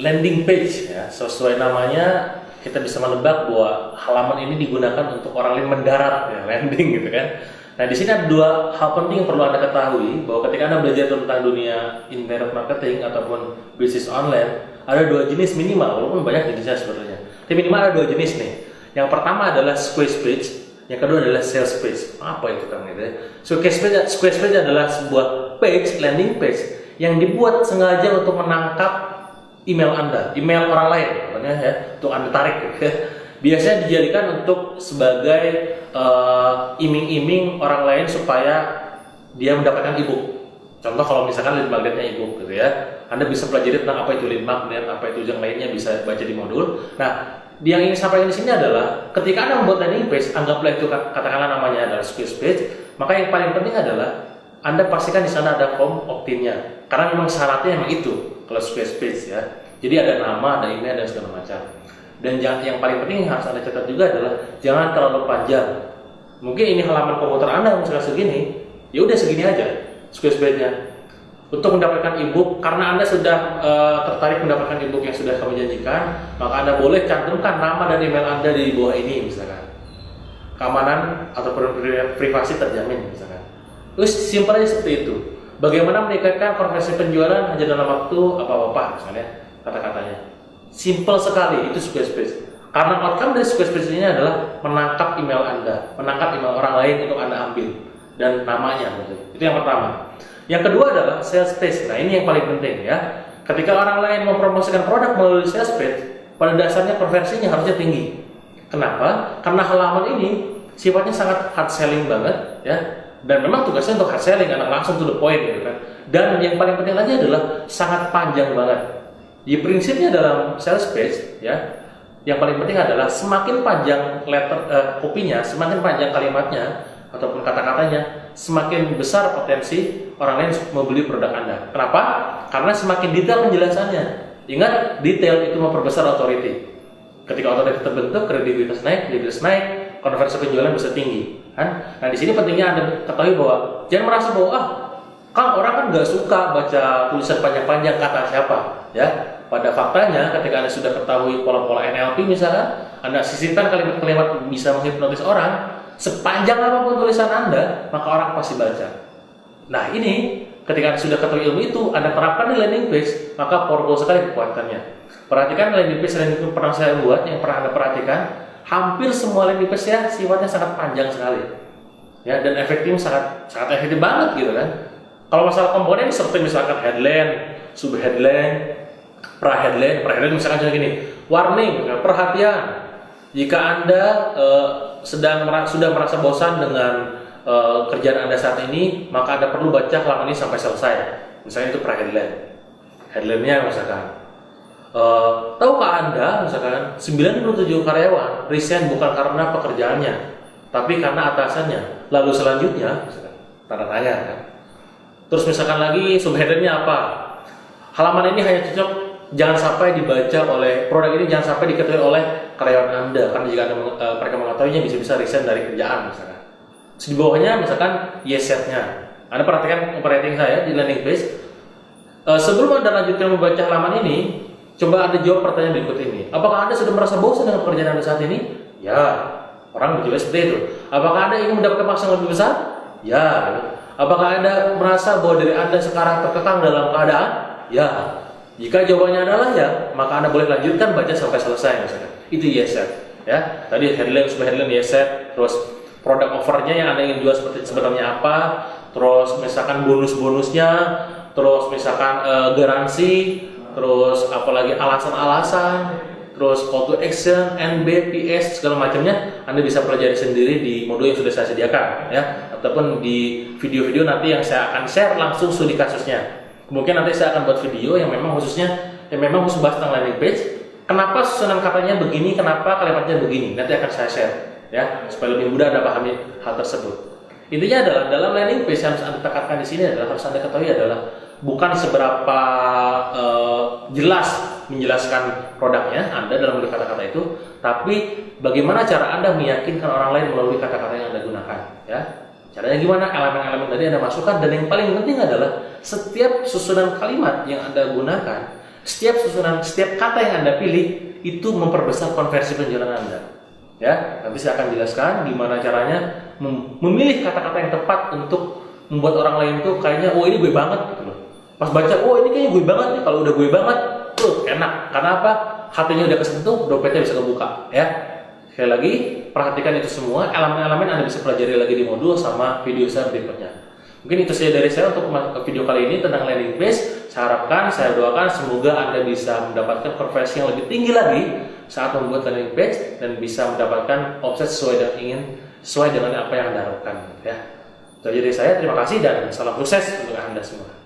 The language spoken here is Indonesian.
landing page ya. Sesuai namanya kita bisa menebak bahwa halaman ini digunakan untuk orang lain mendarat ya, landing gitu kan. Nah, di sini ada dua hal penting yang perlu Anda ketahui bahwa ketika Anda belajar tentang dunia internet marketing ataupun bisnis online, ada dua jenis minimal, walaupun banyak jenisnya sebenarnya. Tapi minimal ada dua jenis nih. Yang pertama adalah squash page, yang kedua adalah sales page. Apa itu kan gitu ya? Squash page adalah sebuah page, landing page yang dibuat sengaja untuk menangkap email Anda, email orang lain, ya, untuk Anda tarik gitu ya. Biasanya dijadikan untuk sebagai iming-iming orang lain supaya dia mendapatkan ebook. Contoh kalau misalkan lead magnetnya ebook gitu ya, Anda bisa pelajari tentang apa itu lead magnet, apa itu yang lainnya bisa baca di modul. Nah, yang ingin sampaikan di sini adalah ketika Anda membuat landing page, anggaplah itu katakanlah namanya adalah squash page, maka yang paling penting adalah Anda pastikan di sana ada form opt-in-nya, karena memang syaratnya memang itu kalau squash page ya. Jadi ada nama, ada email dan segala macam. Dan yang paling penting yang harus Anda catat juga adalah jangan terlalu panjang. Mungkin ini halaman komputer Anda misalnya segini, ya udah segini aja squash page-nya. Untuk mendapatkan ebook, karena Anda sudah tertarik mendapatkan ebook yang sudah kami janjikan, maka Anda boleh cantumkan nama dan email Anda di bawah ini misalkan. Keamanan atau privasi terjamin misalkan. Terus simpel aja seperti itu. Bagaimana meningkatkan konversi penjualan hanya dalam waktu apa-apa misalnya kata-katanya. Simple sekali itu squash page. Karena outcome dari squash page ini adalah menangkap email Anda, menangkap email orang lain untuk Anda ambil dan namanya gitu. Itu yang pertama. Yang kedua adalah sales page. Nah, ini yang paling penting ya. Ketika orang lain mempromosikan produk melalui sales page, pada dasarnya konversinya harusnya tinggi. Kenapa? Karena halaman ini sifatnya sangat hard selling banget ya. Dan memang tugasnya untuk hard selling, karena langsung to the point gitu kan. Dan yang paling penting lagi adalah sangat panjang banget. Di prinsipnya dalam sales page ya, yang paling penting adalah semakin panjang kopinya, semakin panjang kalimatnya ataupun kata-katanya, semakin besar potensi orang lain membeli produk Anda. Kenapa? Karena semakin detail penjelasannya. Ingat, detail itu memperbesar authority. Ketika authority terbentuk, kredibilitas naik, konversi penjualan bisa tinggi. Kan? Nah, di sini pentingnya Anda ketahui bahwa jangan merasa bahwa Kang, orang kan nggak suka baca tulisan panjang-panjang kata siapa, ya. Pada faktanya, ketika Anda sudah ketahui pola-pola NLP misalnya, Anda sisipkan kalimat-kalimat bisa menghipnotis orang, sepanjang apapun tulisan Anda, maka orang pasti baca. Nah, ini ketika Anda sudah ketahui ilmu itu, Anda terapkan di landing page, maka powerful sekali kekuatannya. Perhatikan landing page yang pernah saya buat, yang pernah Anda perhatikan, hampir semua landing page ya sifatnya sangat panjang sekali, ya, dan efektif sangat efektif banget gitu kan. Kalau masalah komponen seperti misalkan headline, subheadline, pra-headline misalkan contoh gini, warning, perhatian, jika Anda sudah merasa bosan dengan kerjaan Anda saat ini, maka Anda perlu baca halaman ini sampai selesai. Misalnya itu pra-headline. Headline-nya misalkan, tahukah Anda misalkan 97 karyawan resign bukan karena pekerjaannya, tapi karena atasannya. Lalu selanjutnya, misalkan, tanda tanya kan. Terus misalkan lagi subheader-nya apa? Halaman ini hanya cocok, jangan sampai dibaca oleh produk ini, jangan sampai diketahui oleh karyawan Anda, karena jika mereka mengetahuinya bisa-bisa resign dari kerjaan misalkan. Terus di bawahnya misalkan yes set-nya. Anda perhatikan operating saya di landing page. Sebelum Anda lanjutkan membaca halaman ini, coba Anda jawab pertanyaan berikut ini. Apakah Anda sudah merasa bosan dengan pekerjaan Anda saat ini? Ya, orang menjawab seperti itu. Apakah Anda ingin mendapatkan maksud yang lebih besar? Ya. Apakah Anda merasa bahwa diri Anda sekarang terkekang dalam keadaan? Ya. Jika jawabannya adalah ya, maka Anda boleh lanjutkan baca sampai selesai misalkan. Itu yes set. Ya. Tadi headline, subheadline yes set, terus produk offernya yang Anda ingin jual sebenarnya apa, terus misalkan bonus-bonusnya, terus misalkan garansi, terus apalagi alasan-alasan, terus call to action, NB, PS, segala macamnya Anda bisa pelajari sendiri di modul yang sudah saya sediakan ya, ataupun di video-video nanti yang saya akan share langsung studi kasusnya. Mungkin nanti saya akan buat video yang memang khusus bahas tentang landing page. Kenapa susunan katanya begini, kenapa kalimatnya begini, nanti akan saya share ya, supaya lebih mudah Anda pahami hal tersebut. Intinya adalah dalam landing page yang harus Anda tekankan di sini adalah harus Anda ketahui adalah bukan seberapa jelas menjelaskan produknya Anda dalam melalui kata-kata itu, tapi bagaimana cara Anda meyakinkan orang lain melalui kata-kata yang Anda gunakan ya. Caranya gimana? Elemen-elemen tadi Anda masukkan, dan yang paling penting adalah setiap susunan kalimat yang Anda gunakan Setiap susunan, setiap kata yang Anda pilih itu memperbesar konversi penjualan Anda. Ya, nanti saya akan jelaskan gimana caranya memilih kata-kata yang tepat untuk membuat orang lain tuh kayaknya, oh ini gue banget gitu loh. Pas baca, oh ini kayaknya gue banget nih. Kalau udah gue banget, tuh enak. Karena apa? Hatinya udah kesentuh, dompetnya bisa kebuka. Ya, sekali lagi perhatikan itu semua. Elemen-elemen Anda bisa pelajari lagi di modul sama video saya berikutnya. Mungkin itu saja dari saya untuk video kali ini tentang landing page. Saya harapkan, saya doakan semoga Anda bisa mendapatkan konversi yang lebih tinggi lagi saat membuat landing page dan bisa mendapatkan omset sesuai dengan apa yang Anda harapkan. Ya. Itu aja dari saya. Terima kasih dan salam sukses untuk Anda semua.